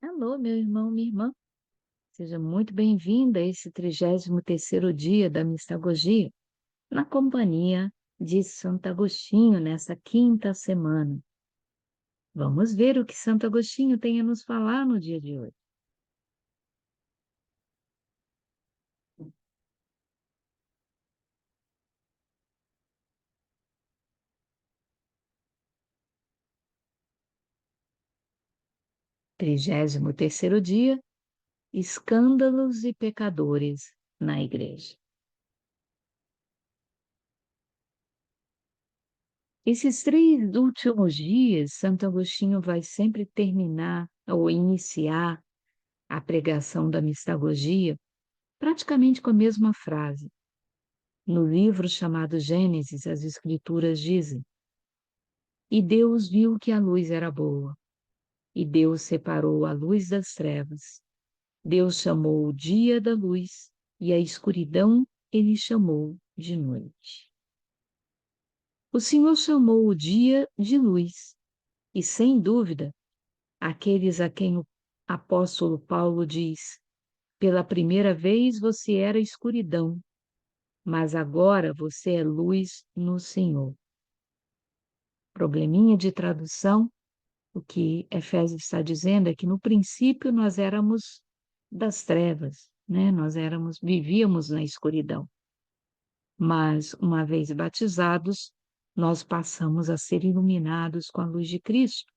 Alô, meu irmão, minha irmã. Seja muito bem-vinda a esse 33º dia da Mistagogia, na companhia de Santo Agostinho, nessa quinta semana. Vamos ver o que Santo Agostinho tem a nos falar no dia de hoje. Trigésimo terceiro dia, escândalos e pecadores na Igreja. Esses 3 últimos dias, Santo Agostinho vai sempre terminar ou iniciar a pregação da Mistagogia praticamente com a mesma frase. No livro chamado Gênesis, as Escrituras dizem: E Deus viu que a luz era boa, e Deus separou a luz das trevas. Deus chamou o dia da luz, e a escuridão ele chamou de noite. O Senhor chamou o dia de luz, e sem dúvida, aqueles a quem o apóstolo Paulo diz: pela primeira vez você era escuridão, mas agora você é luz no Senhor. Probleminha de tradução, o que Efésios está dizendo é que no princípio nós éramos das trevas, né? Vivíamos na escuridão. Mas uma vez batizados, nós passamos a ser iluminados com a luz de Cristo.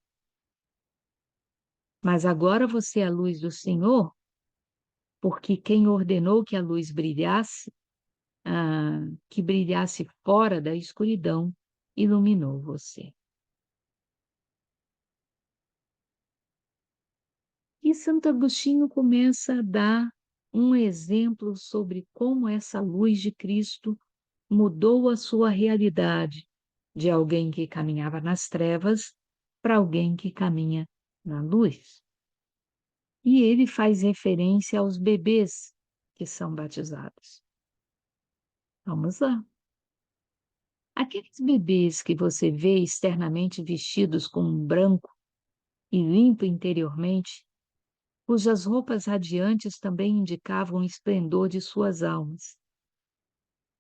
Mas agora você é a luz do Senhor, porque quem ordenou que a luz brilhasse, que brilhasse fora da escuridão, iluminou você. E Santo Agostinho começa a dar um exemplo sobre como essa luz de Cristo mudou a sua realidade, de alguém que caminhava nas trevas para alguém que caminha na luz. E ele faz referência aos bebês que são batizados. Vamos lá. Aqueles bebês que você vê externamente vestidos com um branco e limpo interiormente, cujas roupas radiantes também indicavam o esplendor de suas almas.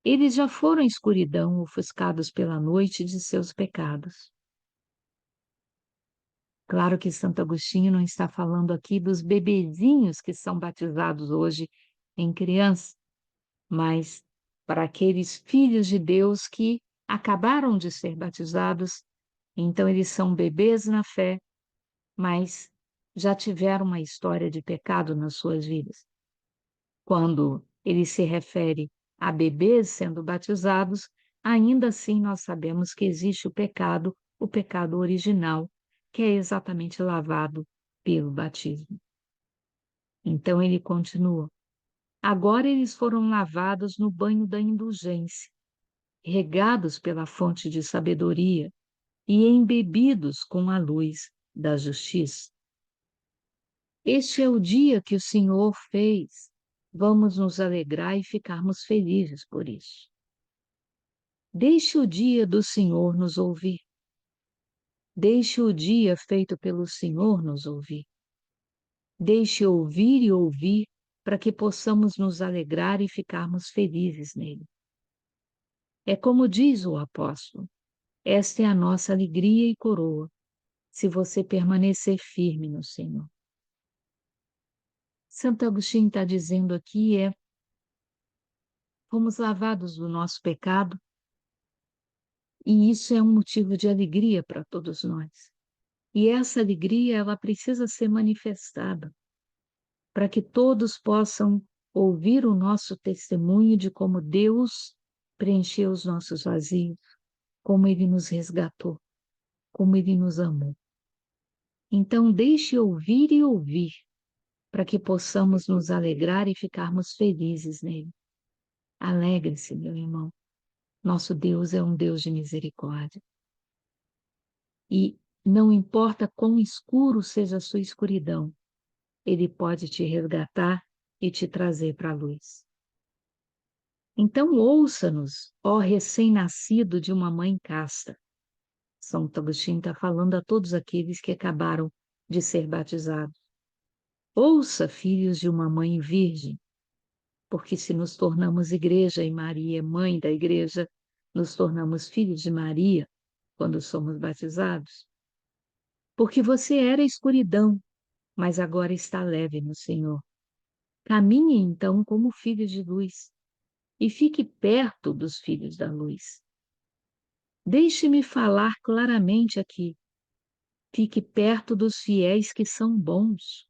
Eles já foram à escuridão, ofuscados pela noite de seus pecados. Claro que Santo Agostinho não está falando aqui dos bebezinhos que são batizados hoje em criança, mas para aqueles filhos de Deus que acabaram de ser batizados, então eles são bebês na fé, mas já tiveram uma história de pecado nas suas vidas. Quando ele se refere a bebês sendo batizados, ainda assim nós sabemos que existe o pecado original, que é exatamente lavado pelo batismo. Então ele continua: agora eles foram lavados no banho da indulgência, regados pela fonte de sabedoria e embebidos com a luz da justiça. Este é o dia que o Senhor fez. Vamos nos alegrar e ficarmos felizes por isso. Deixe o dia do Senhor nos ouvir. Deixe o dia feito pelo Senhor nos ouvir. Deixe ouvir e ouvir para que possamos nos alegrar e ficarmos felizes nele. É como diz o apóstolo: esta é a nossa alegria e coroa, se você permanecer firme no Senhor. Santo Agostinho está dizendo aqui fomos lavados do nosso pecado, e isso é um motivo de alegria para todos nós. E essa alegria, ela precisa ser manifestada para que todos possam ouvir o nosso testemunho de como Deus preencheu os nossos vazios, como Ele nos resgatou, como Ele nos amou. Então, deixe ouvir e ouvir, para que possamos nos alegrar e ficarmos felizes nele. Alegre-se, meu irmão. Nosso Deus é um Deus de misericórdia. E não importa quão escuro seja a sua escuridão, Ele pode te resgatar e te trazer para a luz. Então ouça-nos, ó recém-nascido de uma mãe casta. Santo Agostinho está falando a todos aqueles que acabaram de ser batizados. Ouça, filhos de uma mãe virgem, porque se nos tornamos igreja e Maria é mãe da igreja, nos tornamos filhos de Maria quando somos batizados. Porque você era escuridão, mas agora está leve no Senhor. Caminhe então como filhos de luz e fique perto dos filhos da luz. Deixe-me falar claramente aqui. Fique perto dos fiéis que são bons.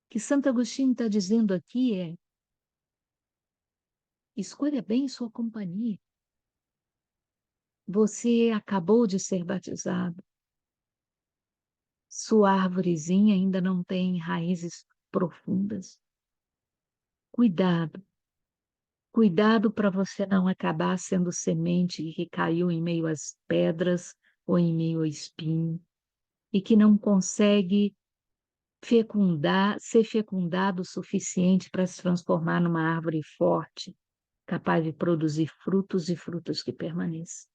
O que Santo Agostinho está dizendo aqui é: escolha bem sua companhia. Você acabou de ser batizado. Sua árvorezinha ainda não tem raízes profundas. Cuidado, cuidado para você não acabar sendo semente que caiu em meio às pedras ou em meio ao espinho e que não consegue ser fecundado o suficiente para se transformar numa árvore forte, capaz de produzir frutos e frutos que permaneçam.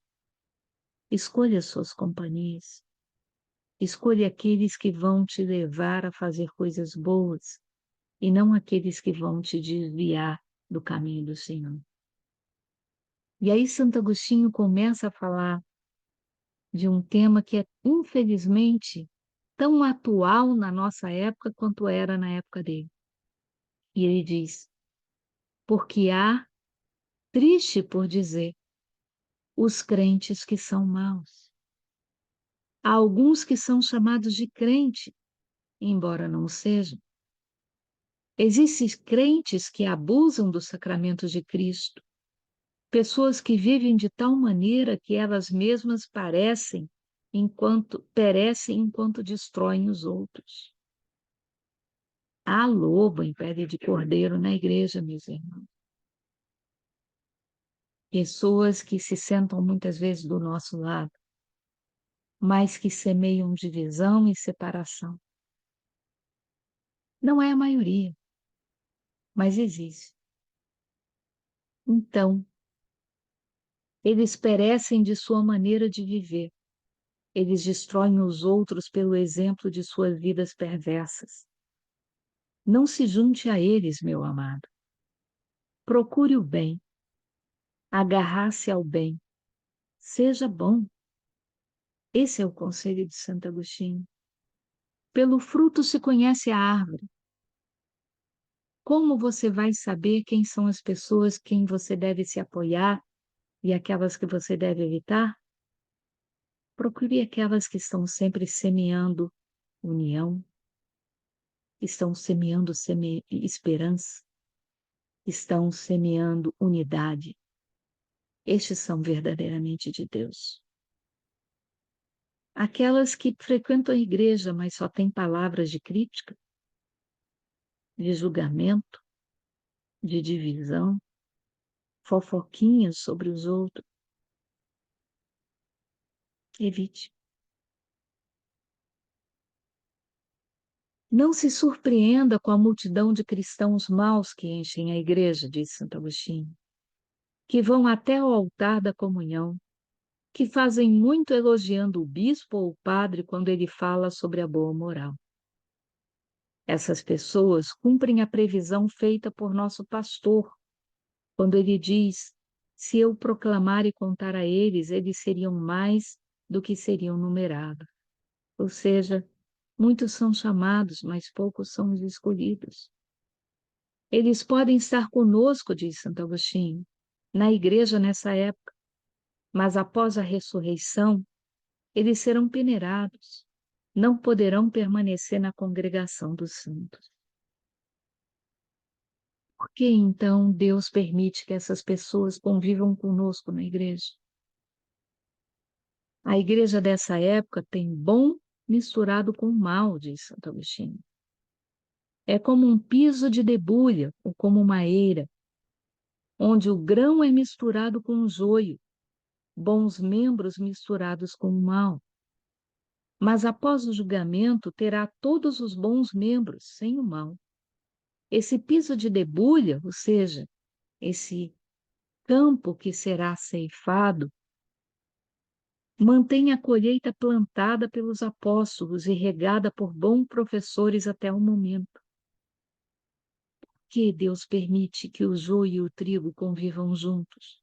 Escolha suas companhias. Escolha aqueles que vão te levar a fazer coisas boas e não aqueles que vão te desviar do caminho do Senhor. E aí Santo Agostinho começa a falar de um tema que é, infelizmente, tão atual na nossa época quanto era na época dele. E ele diz: porque há, triste por dizer, os crentes que são maus. Há alguns que são chamados de crente, embora não o sejam. Existem crentes que abusam dos sacramentos de Cristo, pessoas que vivem de tal maneira que elas mesmas perecem enquanto destroem os outros. Há lobo em pele de cordeiro na igreja, meus irmãos. Pessoas que se sentam muitas vezes do nosso lado, mas que semeiam divisão e separação. Não é a maioria, mas existe. Então, eles perecem de sua maneira de viver. Eles destroem os outros pelo exemplo de suas vidas perversas. Não se junte a eles, meu amado. Procure o bem. Agarrar-se ao bem. Seja bom. Esse é o conselho de Santo Agostinho. Pelo fruto se conhece a árvore. Como você vai saber quem são as pessoas quem você deve se apoiar e aquelas que você deve evitar? Procure aquelas que estão sempre semeando união, estão semeando esperança, estão semeando unidade. Estes são verdadeiramente de Deus. Aquelas que frequentam a igreja, mas só têm palavras de crítica, de julgamento, de divisão, fofoquinhas sobre os outros, evite. Não se surpreenda com a multidão de cristãos maus que enchem a igreja, diz Santo Agostinho, que vão até ao altar da comunhão, que fazem muito elogiando o bispo ou o padre quando ele fala sobre a boa moral. Essas pessoas cumprem a previsão feita por nosso pastor, quando ele diz: se eu proclamar e contar a eles, eles seriam mais do que seriam numerados. Ou seja, muitos são chamados, mas poucos são os escolhidos. Eles podem estar conosco, diz Santo Agostinho, na igreja nessa época, mas após a ressurreição, eles serão peneirados, não poderão permanecer na congregação dos santos. Por que então Deus permite que essas pessoas convivam conosco na igreja? A igreja dessa época tem bom misturado com mal, diz Santo Agostinho. É como um piso de debulha ou como uma eira, onde o grão é misturado com o joio, bons membros misturados com o mal. Mas após o julgamento terá todos os bons membros, sem o mal. Esse piso de debulha, ou seja, esse campo que será ceifado, Mantenha a colheita plantada pelos apóstolos e regada por bons professores até o momento. Que Deus permite que o joio e o trigo convivam juntos,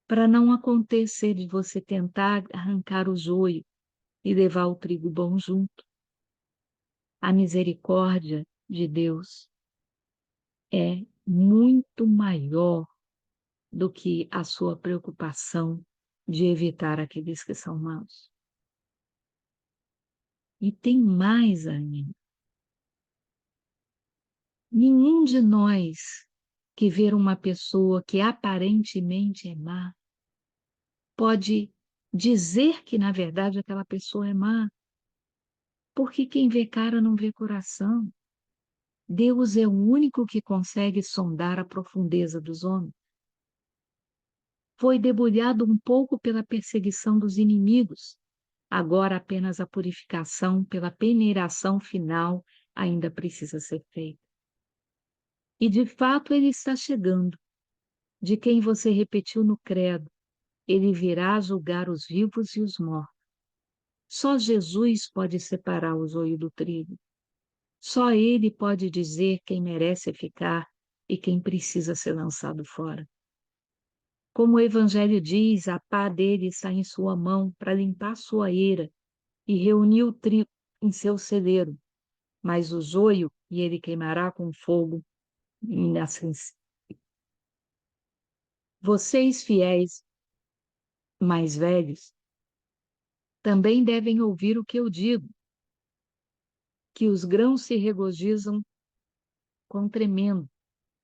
para não acontecer de você tentar arrancar o joio e levar o trigo bom junto. A misericórdia de Deus é muito maior do que a sua preocupação de evitar aqueles que são maus. E tem mais ainda. Nenhum de nós que ver uma pessoa que aparentemente é má pode dizer que, na verdade, aquela pessoa é má, porque quem vê cara não vê coração. Deus é o único que consegue sondar a profundeza dos homens. Foi debulhado um pouco pela perseguição dos inimigos, agora apenas a purificação pela peneiração final ainda precisa ser feita. E de fato ele está chegando. De quem você repetiu no credo, ele virá julgar os vivos e os mortos. Só Jesus pode separar o joio do trigo. Só ele pode dizer quem merece ficar e quem precisa ser lançado fora. Como o Evangelho diz, a pá dele está em sua mão para limpar sua eira e reunir o trigo em seu celeiro, mas o joio e ele queimará com fogo inacessível. Vocês, fiéis mais velhos, também devem ouvir o que eu digo, que os grãos se regozijam com tremendo,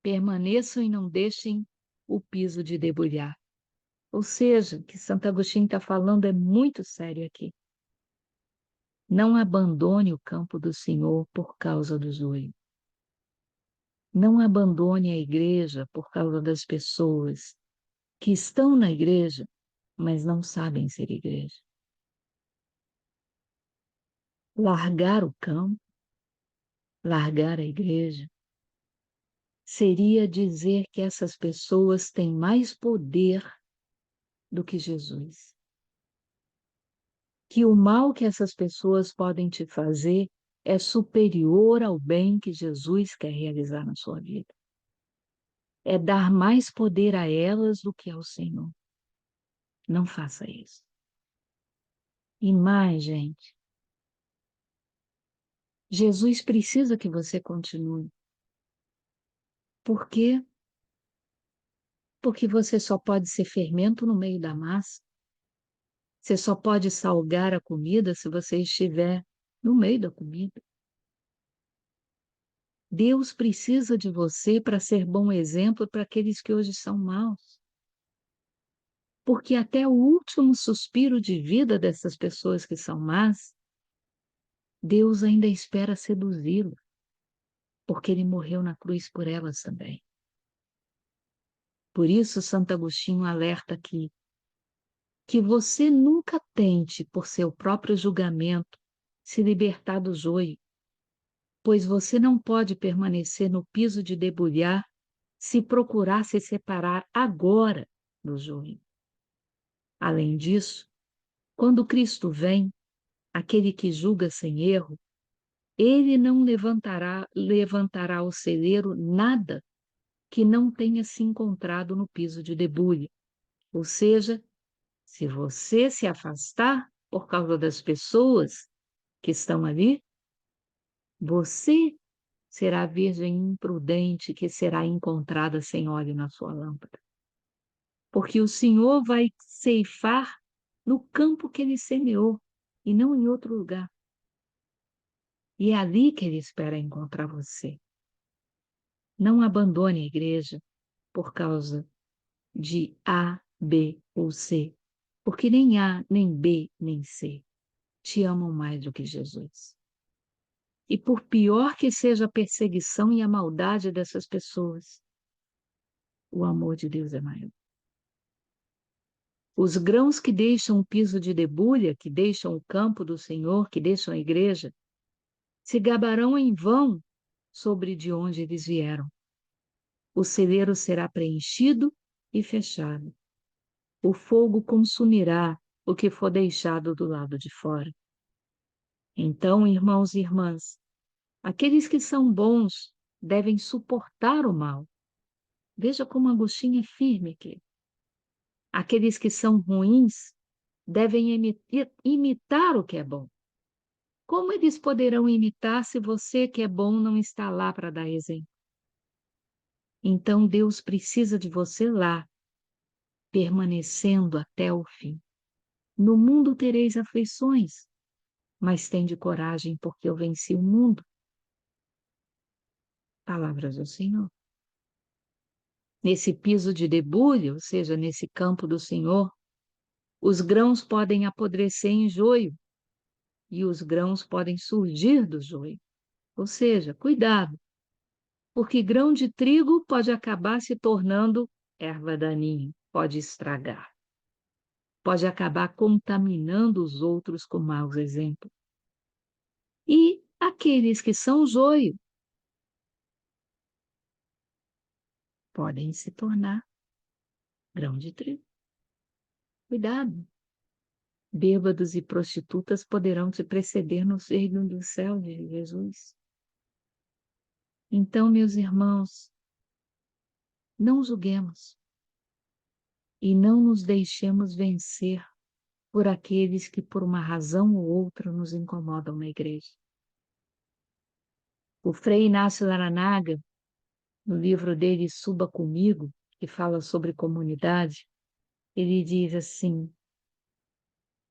permaneçam e não deixem o piso de debulhar. Ou seja, o que Santo Agostinho está falando é muito sério aqui. Não abandone o campo do Senhor por causa do joio. Não abandone a igreja por causa das pessoas que estão na igreja, mas não sabem ser igreja. Largar o campo, largar a igreja, seria dizer que essas pessoas têm mais poder do que Jesus. Que o mal que essas pessoas podem te fazer é superior ao bem que Jesus quer realizar na sua vida. É dar mais poder a elas do que ao Senhor. Não faça isso. E mais, gente, Jesus precisa que você continue. Por quê? Porque você só pode ser fermento no meio da massa. Você só pode salgar a comida se você estiver no meio da comida. Deus precisa de você para ser bom exemplo para aqueles que hoje são maus. Porque até o último suspiro de vida dessas pessoas que são más, Deus ainda espera seduzi-lo, porque ele morreu na cruz por elas também. Por isso, Santo Agostinho alerta aqui que você nunca tente, por seu próprio julgamento, se libertar do joio, pois você não pode permanecer no piso de debulhar se procurar se separar agora do joio. Além disso, quando Cristo vem, aquele que julga sem erro, ele não levantará o celeiro nada que não tenha se encontrado no piso de debulha. Ou seja, se você se afastar por causa das pessoas que estão ali, você será a virgem imprudente que será encontrada sem óleo na sua lâmpada. Porque o Senhor vai ceifar no campo que ele semeou e não em outro lugar. E é ali que ele espera encontrar você. Não abandone a igreja por causa de A, B ou C, porque nem A, nem B, nem C te amam mais do que Jesus. E por pior que seja a perseguição e a maldade dessas pessoas, o amor de Deus é maior. Os grãos que deixam o piso de debulha, que deixam o campo do Senhor, que deixam a igreja, se gabarão em vão sobre de onde eles vieram. O celeiro será preenchido e fechado. O fogo consumirá o que for deixado do lado de fora. Então, irmãos e irmãs, aqueles que são bons devem suportar o mal. Veja como Agostinho é firme aqui. Aqueles que são ruins devem imitar o que é bom. Como eles poderão imitar se você que é bom não está lá para dar exemplo? Então Deus precisa de você lá, permanecendo até o fim. No mundo tereis aflições, mas tende coragem, porque eu venci o mundo. Palavras do Senhor. Nesse piso de debulho, ou seja, nesse campo do Senhor, os grãos podem apodrecer em joio e os grãos podem surgir do joio. Ou seja, cuidado, porque grão de trigo pode acabar se tornando erva daninha, pode estragar, pode acabar contaminando os outros com maus exemplos. E aqueles que são joio podem se tornar grão de trigo. Cuidado. Bêbados e prostitutas poderão te preceder no reino do céu de Jesus. Então, meus irmãos, não julguemos e não nos deixemos vencer por aqueles que, por uma razão ou outra, nos incomodam na igreja. O Frei Inácio Laranaga, no livro dele Suba Comigo, que fala sobre comunidade, ele diz assim: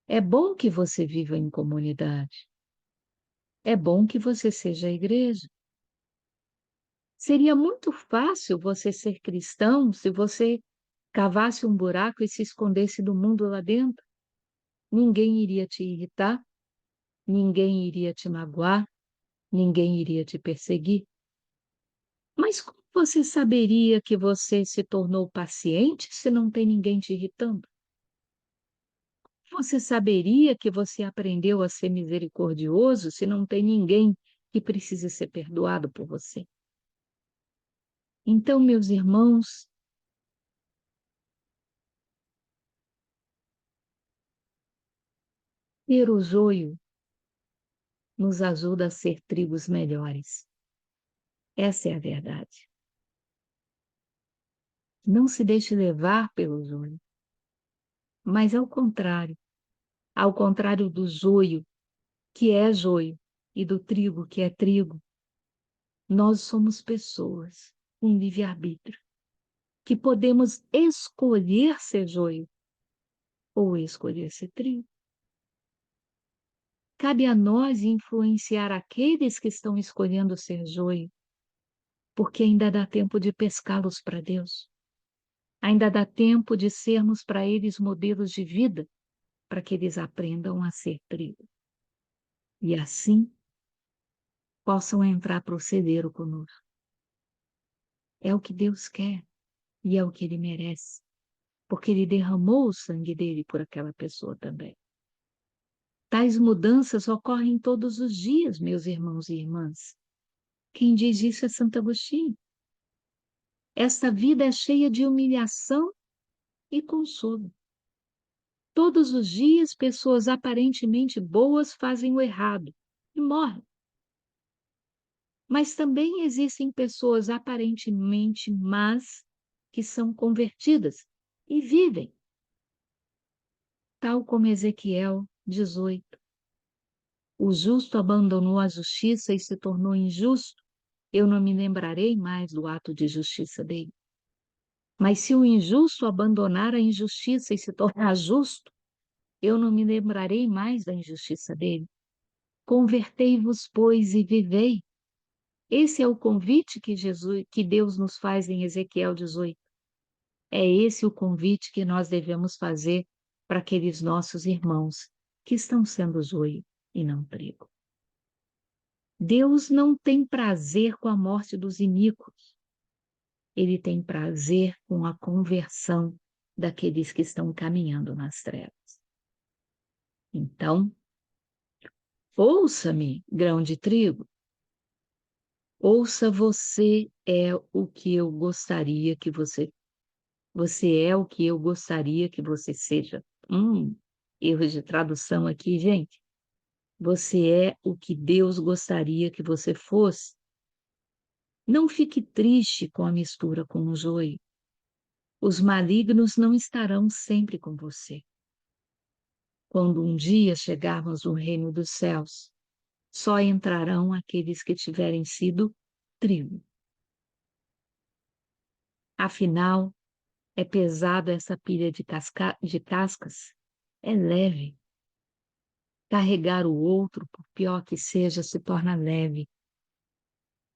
é bom que você viva em comunidade, é bom que você seja a igreja. Seria muito fácil você ser cristão se você cavasse um buraco e se escondesse do mundo lá dentro. Ninguém iria te irritar, ninguém iria te magoar, ninguém iria te perseguir. Mas como você saberia que você se tornou paciente se não tem ninguém te irritando? Você saberia que você aprendeu a ser misericordioso se não tem ninguém que precise ser perdoado por você? Então, meus irmãos, ter o joio nos ajuda a ser trigos melhores. Essa é a verdade. Não se deixe levar pelo joio, mas ao contrário do joio, que é joio, e do trigo, que é trigo, nós somos pessoas com livre-arbítrio, que podemos escolher ser joio ou escolher ser trigo. Cabe a nós influenciar aqueles que estão escolhendo ser joio, porque ainda dá tempo de pescá-los para Deus. Ainda dá tempo de sermos para eles modelos de vida, para que eles aprendam a ser trigo. E assim possam entrar para o celeiro conosco. É o que Deus quer e é o que Ele merece, porque Ele derramou o sangue dele por aquela pessoa também. Tais mudanças ocorrem todos os dias, meus irmãos e irmãs. Quem diz isso é Santo Agostinho. Esta vida é cheia de humilhação e consolo. Todos os dias, pessoas aparentemente boas fazem o errado e morrem. Mas também existem pessoas aparentemente más que são convertidas e vivem, tal como Ezequiel 18. O justo abandonou a justiça e se tornou injusto. Eu não me lembrarei mais do ato de justiça dele. Mas se o injusto abandonar a injustiça e se tornar justo, eu não me lembrarei mais da injustiça dele. Convertei-vos, pois, e vivei. Esse é o convite que Deus nos faz em Ezequiel 18. É esse o convite que nós devemos fazer para aqueles nossos irmãos que estão sendo joio e não trigo. Deus não tem prazer com a morte dos iníquos. Ele tem prazer com a conversão daqueles que estão caminhando nas trevas. Então, ouça-me, grão de trigo. Ouça, você é o que eu gostaria que você é o que eu gostaria que você seja. erros de tradução aqui, gente. Você é o que Deus gostaria que você fosse. Não fique triste com a mistura com o joio. Os malignos não estarão sempre com você. Quando um dia chegarmos no reino dos céus, só entrarão aqueles que tiverem sido trigo. Afinal, é pesado essa pilha de cascas? É leve. Carregar o outro, por pior que seja, se torna leve,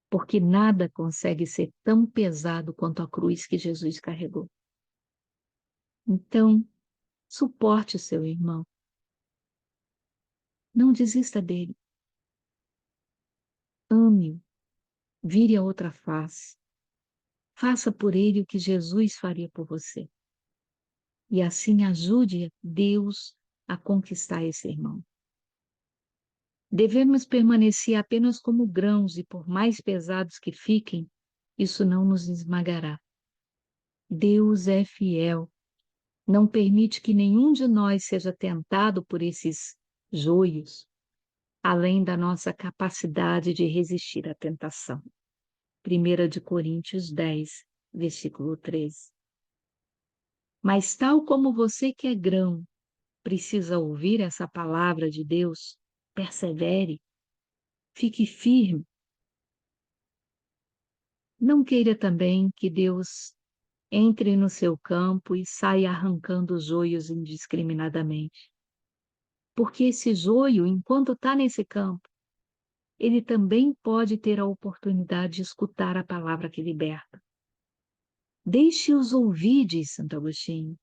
porque nada consegue ser tão pesado quanto a cruz que Jesus carregou. Então, suporte o seu irmão. Não desista dele. Ame-o. Vire a outra face. Faça por ele o que Jesus faria por você. E assim ajude Deus a conquistar esse irmão. Devemos permanecer apenas como grãos e por mais pesados que fiquem, isso não nos esmagará. Deus é fiel. Não permite que nenhum de nós seja tentado por esses joios, além da nossa capacidade de resistir à tentação. 1 Coríntios 10, versículo 13. Mas tal como você que é grão, precisa ouvir essa palavra de Deus, persevere, fique firme. Não queira também que Deus entre no seu campo e saia arrancando os joios indiscriminadamente. Porque esse joio, enquanto está nesse campo, ele também pode ter a oportunidade de escutar a palavra que liberta. Deixe-os ouvir, diz Santo Agostinho,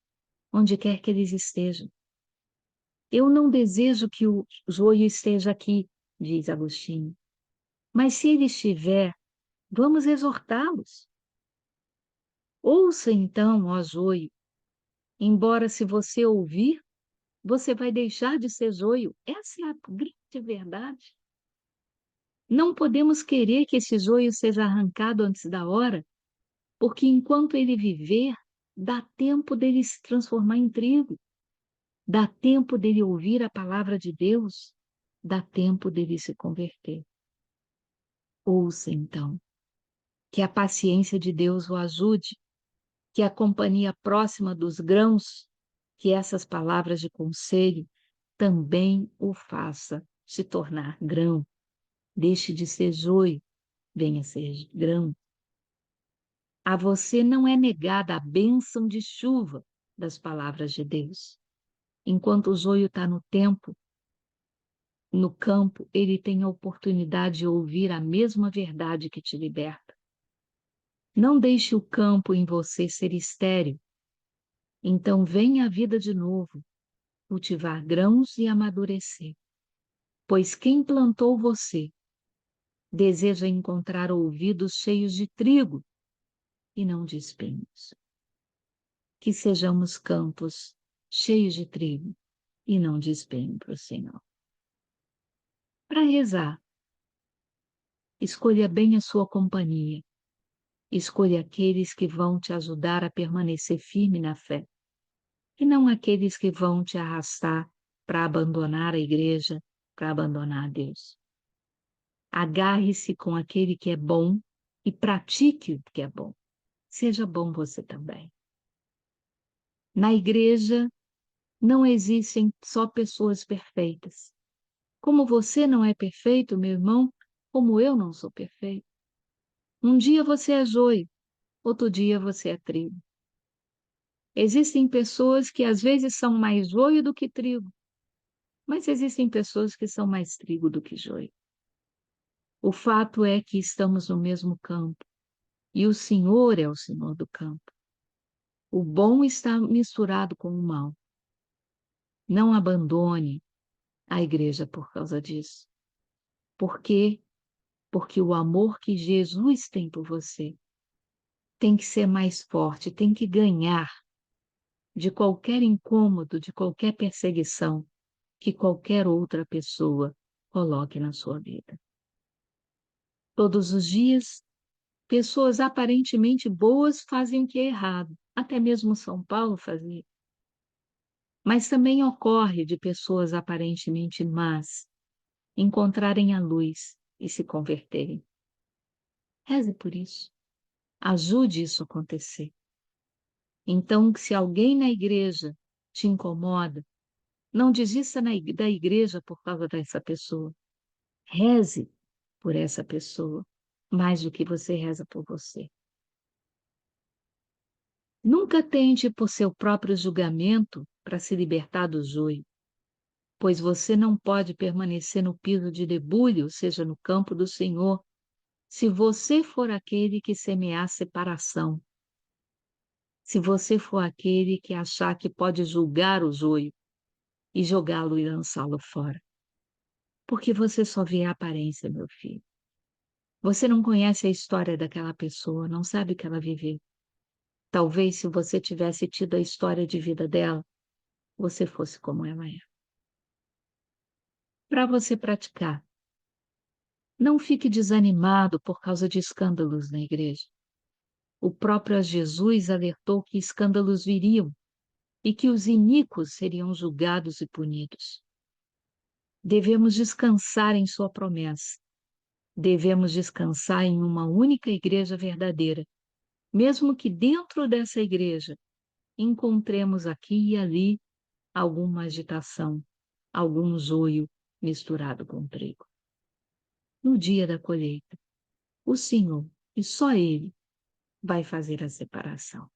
onde quer que eles estejam. Eu não desejo que o joio esteja aqui, diz Agostinho, mas se ele estiver, vamos exortá-los. Ouça então, ó joio, embora se você ouvir, você vai deixar de ser joio. Essa é a grande verdade. Não podemos querer que esse joio seja arrancado antes da hora, porque enquanto ele viver, dá tempo dele se transformar em trigo, dá tempo dele ouvir a palavra de Deus, dá tempo dele se converter. Ouça então, que a paciência de Deus o ajude, que a companhia próxima dos grãos, que essas palavras de conselho também o faça se tornar grão. Deixe de ser joio, venha ser grão. A você não é negada a bênção de chuva das palavras de Deus. Enquanto o joio está no campo, ele tem a oportunidade de ouvir a mesma verdade que te liberta. Não deixe o campo em você ser estéril. Então venha a vida de novo, cultivar grãos e amadurecer. Pois quem plantou você deseja encontrar ouvidos cheios de trigo e não de espinhos. Que sejamos campos cheios de trigo e não de espinho para o Senhor. Para rezar, escolha bem a sua companhia. Escolha aqueles que vão te ajudar a permanecer firme na fé, e não aqueles que vão te arrastar para abandonar a igreja, para abandonar a Deus. Agarre-se com aquele que é bom e pratique o que é bom. Seja bom você também. Na igreja não existem só pessoas perfeitas. Como você não é perfeito, meu irmão, como eu não sou perfeito. Um dia você é joio, outro dia você é trigo. Existem pessoas que às vezes são mais joio do que trigo, mas existem pessoas que são mais trigo do que joio. O fato é que estamos no mesmo campo e o Senhor é o Senhor do campo. O bom está misturado com o mal. Não abandone a igreja por causa disso. Por quê? Porque o amor que Jesus tem por você tem que ser mais forte, tem que ganhar de qualquer incômodo, de qualquer perseguição que qualquer outra pessoa coloque na sua vida. Todos os dias, pessoas aparentemente boas fazem o que é errado. Até mesmo São Paulo fazia. Mas também ocorre de pessoas aparentemente más encontrarem a luz e se converterem. Reze por isso. Ajude isso a acontecer. Então, se alguém na igreja te incomoda, não desista da igreja por causa dessa pessoa. Reze por essa pessoa, mais do que você reza por você. Nunca tente por seu próprio julgamento para se libertar do joio, pois você não pode permanecer no piso de debulho, seja no campo do Senhor, se você for aquele que semear separação, se você for aquele que achar que pode julgar o joio e jogá-lo e lançá-lo fora. Porque você só vê a aparência, meu filho. Você não conhece a história daquela pessoa, não sabe o que ela viveu. Talvez se você tivesse tido a história de vida dela, você fosse como ela é. Para você praticar, não fique desanimado por causa de escândalos na igreja. O próprio Jesus alertou que escândalos viriam e que os iníquos seriam julgados e punidos. Devemos descansar em sua promessa. Devemos descansar em uma única igreja verdadeira, mesmo que dentro dessa igreja encontremos aqui e ali alguma agitação, algum joio misturado com trigo. No dia da colheita, o Senhor, e só Ele, vai fazer a separação.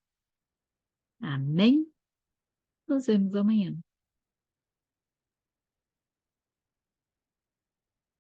Amém? Nos vemos amanhã.